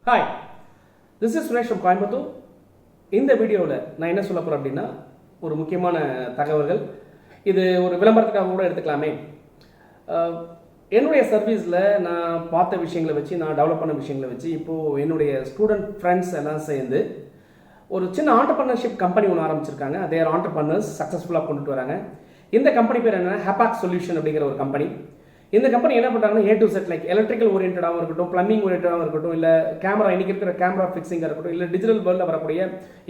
Hi, this is Suresh from Coimbatore. இந்த வீடியோவில் நான் என்ன சொல்ல போகிறேன் அப்படின்னா, ஒரு முக்கியமான தகவல்கள். இது ஒரு விளம்பரத்துக்காக கூட எடுத்துக்கலாமே. என்னுடைய சர்வீஸில் நான் பார்த்த விஷயங்களை வச்சு, நான் டெவலப் பண்ண விஷயங்களை வச்சு, இப்போது என்னுடைய ஸ்டூடெண்ட் ஃப்ரெண்ட்ஸ் எல்லாம் சேர்ந்து ஒரு சின்ன ஆண்டர்பிரினர்ஷிப் கம்பெனி ஒன்று ஆரம்பிச்சிருக்காங்க. அதே ஆண்டர்பிரினர்ஸ் சக்ஸஸ்ஃபுல்லாக கொண்டுட்டு வராங்க. இந்த கம்பெனி பேர் என்ன, ஹேபாக் சொல்யூஷன் அப்படிங்கிற ஒரு கம்பெனி. இந்த கம்பெனி என்ன பண்ணுறாங்கன்னா, A to Z, like electrical ஓரியன்டாகவும் இருக்கட்டும், பிளம்பிங் ஓரியன்டாகவும் இருக்கட்டும், இல்லை கேமரா, இன்றைக்கி இருக்கிற கேமரா ஃபிக்ஸிங்காக இருக்கட்டும், இல்லை டிஜிட்டல் வேர்ல்டில் வரக்கூடிய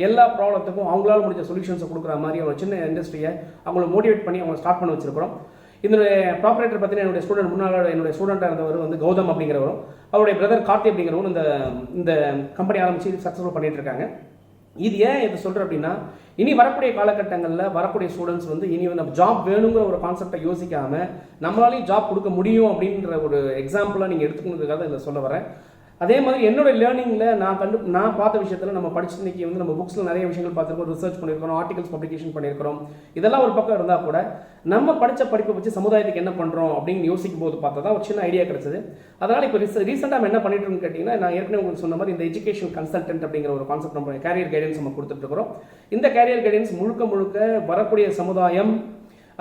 எல்லா ப்ராப்ளத்துக்கும் அவங்களால முடிஞ்ச சொல்யூஷன்ஸை கொடுக்குற மாதிரி ஒரு சின்ன இண்டஸ்ட்ரியை அவங்களை மோட்டிவேட் பண்ணி அவங்க ஸ்டார்ட் பண்ண வச்சிருக்கிறோம். இதனுடைய ப்ராப்பரேட்டர் பார்த்தீங்கன்னா, என்னுடைய ஸ்டூடெண்ட், முன்னாள் என்னுடைய ஸ்டூடெண்ட்டாக இருந்தவர் வந்து கௌதம் அப்படிங்கிறவரும், அவருடைய பிரதர் கார்த்தி அப்படிங்கிறவரும் இந்த கம்பெனி ஆரம்பித்து சக்ஸஸ்ஃபுல் பண்ணிட்டு இருக்காங்க. இது ஏன் இதை சொல்கிறேன் அப்படின்னா, இனி வரக்கூடிய காலகட்டங்களில் வரக்கூடிய ஸ்டூடெண்ட்ஸ் வந்து இனி வந்து நம்ம ஜாப் வேணுங்கிற ஒரு கான்செப்டை யோசிக்காமல் நம்மளாலையும் ஜாப் கொடுக்க முடியும் அப்படின்ற ஒரு எக்ஸாம்பிளாக நீங்கள் எடுத்துக்கணுங்கிறதுக்காக இதில் சொல்ல வரேன். அதே மாதிரி என்னோடய லேர்னிங்கில் நான் பார்த்த விஷயத்தில் நம்ம படிச்சு இன்றைக்கி வந்து நம்ம புக்ஸில் நிறைய விஷயங்கள் பார்த்துருக்கோம், ரிசர்ச் பண்ணியிருக்கிறோம், ஆர்டிகல்ஸ் பப்ளிகேஷன் பண்ணியிருக்கிறோம். இதெல்லாம் ஒரு பக்கம் இருந்தால் கூட நம்ம படித்த படிப்பை வச்சு சமுதாயத்துக்கு என்ன பண்ணுறோம் அப்படின்னு யோசிக்கும் போது பார்த்தா தான் ஒரு சின்ன ஐடியா கிடச்சிது. அதனால் இப்போ ரீசெண்டாக என்ன பண்ணிட்டு இருக்கோம்னு கேட்டிங்கன்னா, நான் ஏற்கனவே உங்களுக்கு சொன்ன மாதிரி இந்த எஜுகேஷன் கன்சல்டன்ட் அப்படிங்கிற ஒரு கான்செப்ட், நம்ம கேரியர் கைடன்ஸ் நம்ம கொடுத்துட்ருக்கிறோம். இந்த கேரியர் கைடன்ஸ் முழுக்க வரக்கூடிய சமுதாயம்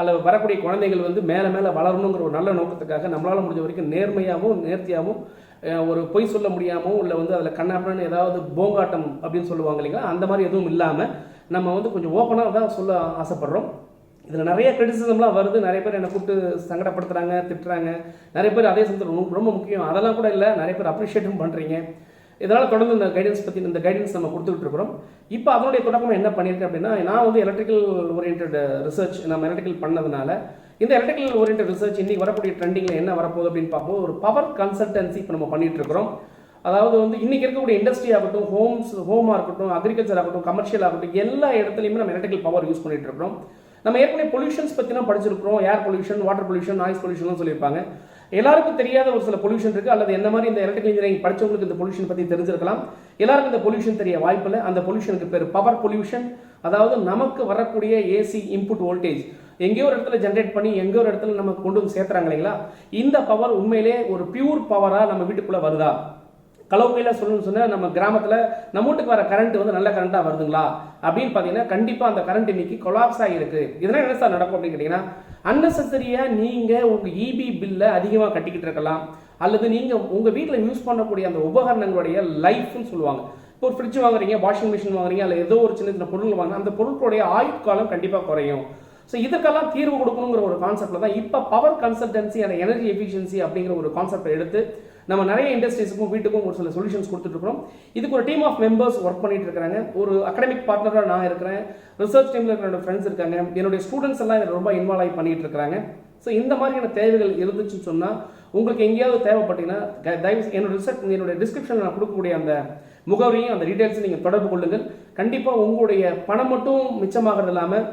அல்லது வரக்கூடிய குழந்தைகள் வந்து மேலே வளரணுங்கிற ஒரு நல்ல நோக்கத்துக்காக நம்மளால் முடிஞ்ச வரைக்கும் நேர்மையாகவும் நேர்த்தியாகவும், ஒரு பொய் சொல்ல முடியாமல், இல்லை வந்து அதில் கண்ணாப்பன்னு ஏதாவது போங்காட்டம் அப்படின்னு சொல்லுவாங்க இல்லைங்களா, அந்த மாதிரி எதுவும் இல்லாமல் நம்ம வந்து கொஞ்சம் ஓப்பனாக தான் சொல்ல ஆசைப்படுறோம். இதில் நிறைய கிரிட்டிசிசம்லாம் வருது. நிறைய பேர் என்னை கூப்பிட்டு சங்கடப்படுத்துகிறாங்க, திட்டுறாங்க. நிறைய பேர் அதே சமயத்தில் ரொம்ப முக்கியம், அதெல்லாம் கூட இல்லை, நிறைய பேர் அப்ரிஷியேட்டும் பண்ணுறீங்க. இதனால் தொடர்ந்து இந்த கைடன்ஸ் நம்ம கொடுத்துட்டு இருக்கிறோம். இப்போ அதனுடைய தொடக்கம் என்ன பண்ணியிருக்கேன் அப்படின்னா, நான் வந்து எலக்ட்ரிக்கல் ஓரியன்ட் ரிசர்ச் நம்ம எலக்ட்ரிக்கல் பண்ணதுனால, இந்த எலக்ட்ரிக்கல் ஓரியன்ட் ரிசர்ச் இன்றைக்கி வரக்கூடிய ட்ரெண்டிங்கில் என்ன வரப்போகுது அப்படின்னு பார்ப்போம். ஒரு பவர் கன்சல்டன்சி இப்போ நம்ம பண்ணிட்டு இருக்கிறோம். அதாவது வந்து இன்றைக்கி இருக்கக்கூடிய இண்டஸ்ட்ரி ஆகட்டும், ஹோமாக இருக்கட்டும், அக்ரிகல்ச்சர் ஆகட்டும், கமர்ஷியல் ஆகட்டும், எல்லா இடத்துலையுமே நம்ம எலக்ட்ரிக்கல் பவர் யூஸ் பண்ணிட்டு இருக்கிறோம். நம்ம ஏற்கனவே பொல்யூஷன்ஸ் பற்றினா படிச்சிருக்கிறோம். Air pollution, water pollution, noise pollution சொல்லியிருப்பாங்க. எல்லாருக்கும் தெரியாத ஒரு சில பொல்யூஷன் இருக்குது, அல்லது என்ன மாதிரி இந்த எலக்ட்ரிக்கல் இன்ஜினியரிங் படித்தவங்களுக்கு இந்த பொல்யூஷன் பற்றி தெரிஞ்சிருக்கலாம். எல்லாருக்கும் இந்த பொல்யூஷன் தெரிய வாய்ப்பில்லை. அந்த பொல்யூஷனுக்கு பேர் பவர் பொல்யூஷன். அதாவது நமக்கு வரக்கூடிய ஏசி இன்புட் வோல்டேஜ் எங்கேயோ ஒரு இடத்துல ஜென்ரேட் பண்ணி எங்கேயோ ஒரு இடத்துல நம்ம கொண்டு வந்து சேர்த்துறாங்க இல்லைங்களா, இந்த பவர் உண்மையிலே ஒரு பியூர் பவராக நம்ம வீட்டுக்குள்ளே வருதா? கலவுகையில் சொல்லணும்னு சொன்னால், நம்ம கிராமத்தில் நம்ம வீட்டுக்கு வர கரண்ட் வந்து நல்ல கரண்ட்டாக வருதுங்களா அப்படின்னு பார்த்தீங்கன்னா, கண்டிப்பாக அந்த கரண்ட் இன்னைக்கு கொலாப்ஸ் ஆகிருக்கு. இதெல்லாம் என்ன சார் நடக்கும் அப்படின்னு கேட்டிங்கன்னா, அன்னெசரியாக நீங்கள் உங்கள் இபி பில்லை அதிகமாக கட்டிக்கிட்டு இருக்கலாம், அல்லது நீங்கள் உங்கள் வீட்டில் யூஸ் பண்ணக்கூடிய அந்த உபகரணங்களுடைய லைஃப்னு சொல்லுவாங்க. இப்போ ஒரு ஃப்ரிட்ஜ் வாங்குறீங்க, வாஷிங் மிஷின் வாங்குறீங்க, அல்லது ஏதோ ஒரு சின்ன பொருள் வாங்க, அந்த பொருட்களுடைய ஆயுட்காலம் கண்டிப்பாக குறையும். ஸோ இதுக்கெல்லாம் தீர்வு கொடுக்கணுங்கிற ஒரு கான்செப்டில் தான் இப்போ power consultancy and energy efficiency அப்படிங்கிற ஒரு கான்செப்டை எடுத்து நம்ம நிறைய இண்டஸ்ட்ரீஸுக்கும் வீட்டுக்கும் ஒரு சில சொல்யூஷன்ஸ் கொடுத்துட்ருக்கோம். இதுக்கு ஒரு டீம் ஆஃப் மெம்பர்ஸ் ஒர்க் பண்ணிட்டு இருக்காங்க. ஒரு அகடமிக் பார்ட்னராக நான் இருக்கிறேன், ரிசர்ச் டீமில் இருக்கிற என்னோட ஃப்ரெண்ட்ஸ் இருக்காங்க, என்னுடைய ஸ்டூடெண்ட்ஸ் எல்லாம் இதில் ரொம்ப இன்வால்வ் ஆகி பண்ணிட்டு இருக்காங்க. ஸோ இந்த மாதிரியான தேவைகள் இருந்துச்சுன்னு சொன்னால், உங்களுக்கு எங்கேயாவது தேவைப்பட்டீங்கன்னா தயவு என்னோட டிஸ்கிரிப்ஷனில் நான் கொடுக்கக்கூடிய அந்த முகவரியும் அந்த டீட்டெயில்ஸும் நீங்கள் தொடர்பு கொள்ளுங்கள். கண்டிப்பாக உங்களுடைய பணம் மட்டும் மிச்சமாகிறது இல்லாமல்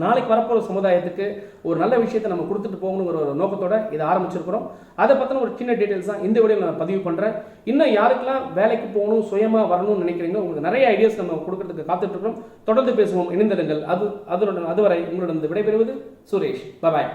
நாளைக்கு வரப்போகிற சமுதாயத்துக்கு ஒரு நல்ல விஷயத்தை நம்ம கொடுத்துட்டு போகணுங்கிற ஒரு நோக்கத்தோட இதை ஆரம்பிச்சிருக்கிறோம். அதை பற்றின ஒரு சின்ன டீட்டெயில்ஸ் தான் இந்த வீடியோவில் நான் பதிவு பண்ணுறேன். இன்னும் யாருக்கெல்லாம் வேலைக்கு போகணும், சுயமாக வரணும்னு நினைக்கிறீங்களோ, உங்களுக்கு நிறைய ஐடியாஸ் நம்ம கொடுக்கறதுக்கு காத்துட்ருக்கோம். தொடர்ந்து பேசுவோம், இணைந்திருங்கள். அதுவரை உங்களுடன் விடைபெறுவது சுரேஷ். பாய்.